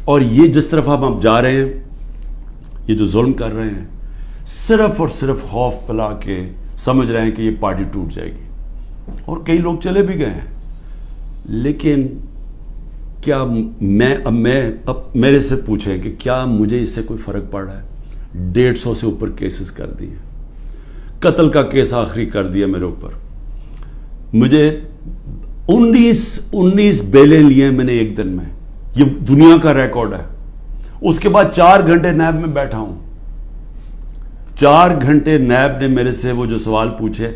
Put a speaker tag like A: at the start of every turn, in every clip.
A: اور یہ جس طرف ہم جا رہے ہیں، یہ جو ظلم کر رہے ہیں، صرف اور صرف خوف پلا کے سمجھ رہے ہیں کہ یہ پارٹی ٹوٹ جائے گی، اور کئی لوگ چلے بھی گئے ہیں. لیکن کیا اب میرے سے پوچھیں کہ کیا مجھے اس سے کوئی فرق پڑ رہا ہے؟ 150 سے اوپر کیسز کر دیے، قتل کا کیس آخری کر دیا میرے اوپر. مجھے 19 بیلیں لیے میں نے ایک دن میں، یہ دنیا کا ریکارڈ ہے. اس کے بعد 4 گھنٹے نیب میں بیٹھا ہوں. 4 گھنٹے نیب نے میرے سے وہ جو سوال پوچھے،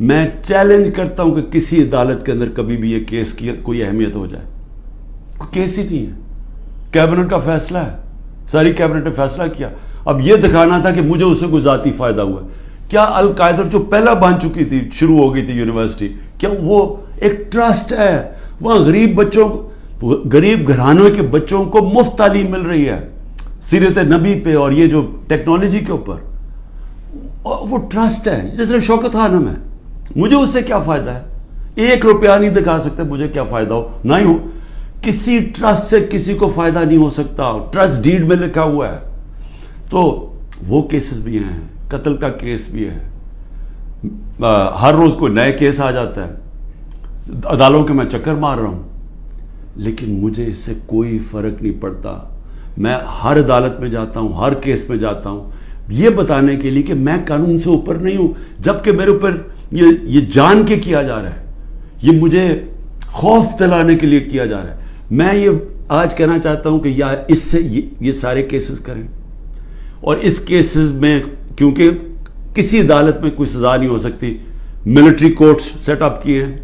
A: میں چیلنج کرتا ہوں کہ کسی عدالت کے اندر کبھی بھی یہ کیس کی کوئی اہمیت ہو جائے. کوئی کیس ہی نہیں ہے، کیبنٹ کا فیصلہ ہے، ساری کیبنٹ نے فیصلہ کیا. اب یہ دکھانا تھا کہ مجھے اس سے کوئی ذاتی فائدہ ہوا. کیا القاعدہ جو پہلا بن چکی تھی، شروع ہو گئی تھی یونیورسٹی، کیا وہ ایک ٹرسٹ ہے؟ وہاں غریب گھرانوں کے بچوں کو مفت تعلیم مل رہی ہے سیرت نبی پہ اور یہ جو ٹیکنالوجی کے اوپر. وہ ٹرسٹ ہے جس طرح شوکت خانم ہے. مجھے اس سے کیا فائدہ ہے؟ 1 روپیہ نہیں دکھا سکتے مجھے کیا فائدہ ہو. نہ ہی ہو کسی ٹرسٹ سے کسی کو فائدہ نہیں ہو سکتا. ٹرسٹ ڈیڈ میں لکھا ہوا ہے. تو وہ کیسز بھی ہیں، قتل کا کیس بھی ہے، ہر روز کوئی نئے کیس آ جاتا ہے. عدالتوں کے میں چکر مار رہا ہوں، لیکن مجھے اس سے کوئی فرق نہیں پڑتا. میں ہر عدالت میں جاتا ہوں، ہر کیس میں جاتا ہوں، یہ بتانے کے لیے کہ میں قانون سے اوپر نہیں ہوں. جبکہ میرے اوپر یہ جان کے کیا جا رہا ہے، یہ مجھے خوف دلانے کے لیے کیا جا رہا ہے. میں یہ آج کہنا چاہتا ہوں کہ یا اس سے یہ سارے کیسز کریں، اور اس کیسز میں کیونکہ کسی عدالت میں کوئی سزا نہیں ہو سکتی، ملٹری کورٹس سیٹ اپ کیے ہیں،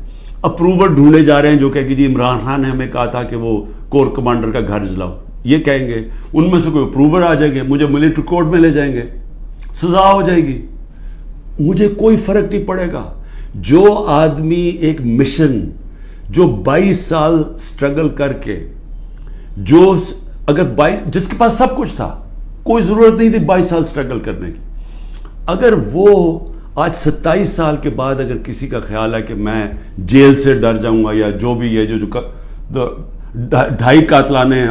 A: اپروور ڈھونڈے جا رہے ہیں جو کہ جی عمران خان نے ہمیں کہا تھا کہ وہ کور کمانڈر کا گھر جلاؤ. یہ کہیں گے ان میں سے کوئی اپروور آ جائیں گے، مجھے ملٹری کورٹ میں لے جائیں گے، سزا ہو جائے گی. مجھے کوئی فرق نہیں پڑے گا. جو آدمی ایک مشن، جو 22 سال سٹرگل کر کے، جو اگر جس کے پاس سب کچھ تھا، کوئی ضرورت نہیں تھی 22 سال سٹرگل کرنے کی، اگر وہ آج 27 سال کے بعد اگر کسی کا خیال ہے کہ میں جیل سے ڈر جاؤں گا، یا جو بھی ہے جو 2.5 قاتلانے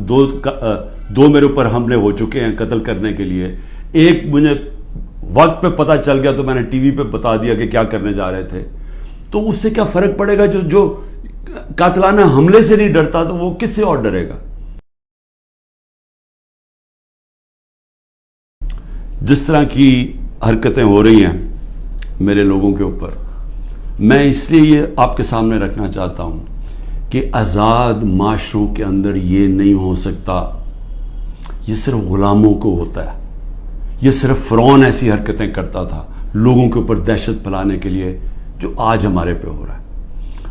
A: دو میرے اوپر حملے ہو چکے ہیں قتل کرنے کے لیے، ایک مجھے وقت پہ پتہ چل گیا تو میں نے ٹی وی پہ بتا دیا کہ کیا کرنے جا رہے تھے. تو اس سے کیا فرق پڑے گا؟ جو قاتلانہ حملے سے نہیں ڈرتا تو وہ کس سے اور ڈرے گا؟ جس طرح کی حرکتیں ہو رہی ہیں میرے لوگوں کے اوپر، میں اس لیے یہ آپ کے سامنے رکھنا چاہتا ہوں کہ آزاد معاشروں کے اندر یہ نہیں ہو سکتا. یہ صرف غلاموں کو ہوتا ہے. یہ صرف فرعون ایسی حرکتیں کرتا تھا لوگوں کے اوپر دہشت پھیلانے کے لیے، جو آج ہمارے پہ ہو رہا ہے.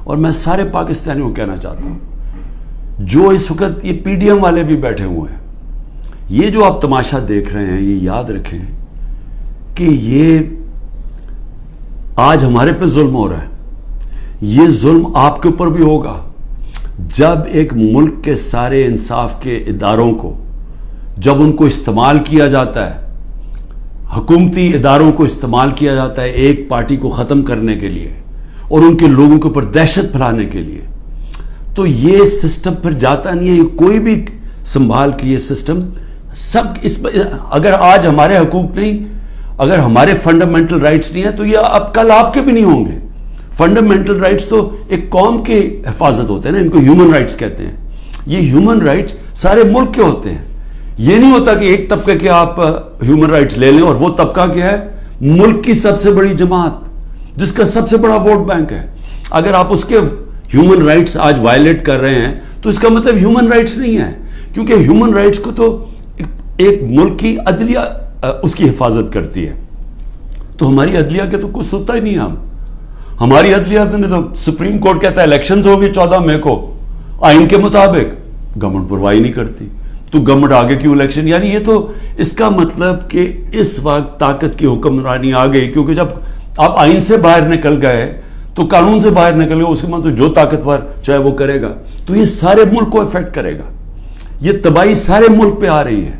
A: اور میں سارے پاکستانیوں کو کہنا چاہتا ہوں، جو اس وقت یہ پی ڈی ایم والے بھی بیٹھے ہوئے ہیں، یہ جو آپ تماشا دیکھ رہے ہیں، یہ یاد رکھیں کہ یہ آج ہمارے پہ ظلم ہو رہا ہے. یہ ظلم آپ کے اوپر بھی ہوگا جب ایک ملک کے سارے انصاف کے اداروں کو، جب ان کو استعمال کیا جاتا ہے، حکومتی اداروں کو استعمال کیا جاتا ہے ایک پارٹی کو ختم کرنے کے لیے اور ان کے لوگوں کے اوپر دہشت پھیلانے کے لیے. تو یہ سسٹم پھر جاتا نہیں ہے. یہ کوئی بھی سنبھال کے یہ سسٹم سب اگر آج ہمارے حقوق نہیں، اگر ہمارے فنڈامنٹل رائٹس نہیں ہیں، تو یہ اب کل آپ کے بھی نہیں ہوں گے. فنڈامنٹل رائٹس تو ایک قوم کے حفاظت ہوتے ہیں نا، ان کو ہیومن رائٹس کہتے ہیں. یہ ہیومن رائٹس سارے ملک کے ہوتے ہیں. یہ نہیں ہوتا کہ ایک طبقے کے آپ ہیومن رائٹس لے لیں اور وہ طبقہ کیا ہے؟ ملک کی سب سے بڑی جماعت جس کا سب سے بڑا ووٹ بینک ہے. اگر آپ اس کے ہیومن رائٹس آج وائلیٹ کر رہے ہیں تو اس کا مطلب ہیومن رائٹس نہیں ہے، کیونکہ ہیومن رائٹس کو تو ایک ملک کی عدلیہ اس کی حفاظت کرتی ہے. تو ہماری عدلیہ کے تو کچھ سنتا ہی نہیں. ہماری عدلیہ نے تو سپریم کورٹ کہتا ہے الیکشنز ہوں گے 14 مئی کو آئین کے مطابق، گورنمنٹ پرواہی نہیں کرتی. تو گورنمنٹ آگے کیوں الیکشن؟ یعنی یہ تو اس کا مطلب کہ اس وقت طاقت کی حکمرانی آ گئی، کیونکہ جب آپ آئین سے باہر نکل گئے تو قانون سے باہر نکل گئے، اس کے مطلب جو طاقتور چاہے وہ کرے گا. تو یہ سارے ملک کو افیکٹ کرے گا. یہ تباہی سارے ملک پہ آ رہی ہے.